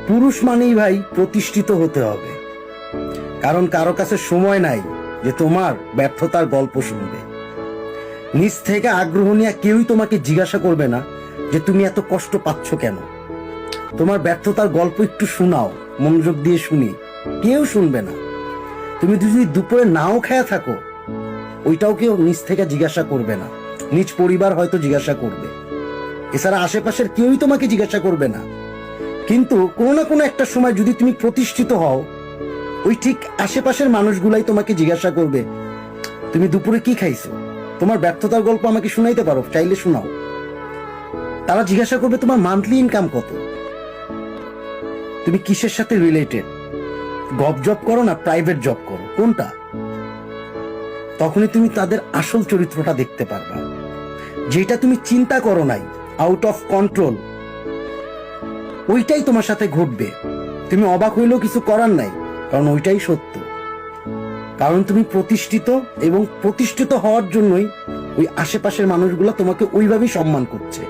পুরুষ মানেই ভাই প্রতিষ্ঠিত হতে হবে, কারণ কারো কাছে সময় নাই যে তোমার ব্যর্থতার গল্প শুনবে। নিজ থেকে আগ্রহ নিয়ে কেউই তোমাকে জিজ্ঞাসা করবে না যে তুমি এত কষ্ট পাচ্ছ কেন। তোমার ব্যর্থতার গল্প একটু শোনাও, মনোযোগ দিয়ে শুনি, কেউ শুনবে না। তুমি যদি দুপুরে নাও খেয়ে থাকো, ওইটাও কেউ নিজ থেকে জিজ্ঞাসা করবে না। নিজ পরিবার হয়তো জিজ্ঞাসা করবে, এছাড়া আশেপাশের কেউই তোমাকে জিজ্ঞাসা করবে না। কিন্তু কোনো না কোনো একটা সময় যদি তুমি প্রতিষ্ঠিত হও, ওই ঠিক আশেপাশের মানুষগুলাই তোমাকে জিজ্ঞাসা করবে তুমি দুপুরে কি খাইছো। তোমার ব্যর্থতার গল্প আমাকে শুনাইতে পারো, চাইলে শোনাও। তারা জিজ্ঞাসা করবে তোমার মান্থলি ইনকাম কত, তুমি কিসের সাথে রিলেটেড, গভ জব করো না প্রাইভেট জব করো, কোনটা। তখনই তুমি তাদের আসল চরিত্রটা দেখতে পারবা। যেটা তুমি চিন্তা করো নাই, আউট অফ কন্ট্রোল, ওইটাই তোমার সাথে ঘটবে। তুমি অবাক হইলেও কিছু করার নাই, কারণ ওইটাই সত্য। কারণ তুমি প্রতিষ্ঠিত, এবং প্রতিষ্ঠিত হওয়ার জন্যই ওই আশেপাশের মানুষগুলো তোমাকে ওইভাবেই সম্মান করছে।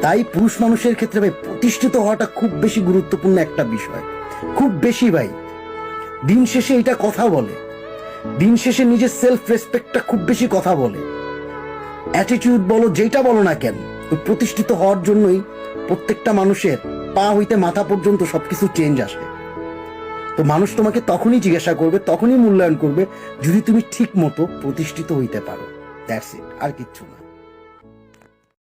তাই পুরুষ মানুষের ক্ষেত্রে ভাই প্রতিষ্ঠিত হওয়াটা খুব বেশি গুরুত্বপূর্ণ একটা বিষয়, খুব বেশি ভাই। দিন শেষে এটা কথা বলে, দিন শেষে নিজের সেলফ রেসপেক্টটা খুব বেশি কথা বলে। অ্যাটিটিউড বলো, যেটা বলো না কেন, ওই প্রতিষ্ঠিত হওয়ার জন্যই প্রত্যেকটা মানুষের পা হইতে মাথা পর্যন্ত সবকিছু চেঞ্জ আসে। তো মানুষ তোমাকে তখনই জিজ্ঞাসা করবে, তখনই মূল্যায়ন করবে, যদি তুমি ঠিক মতো প্রতিষ্ঠিত হইতে পারো। দ্যাটস ইট, আর কিচ্ছু না।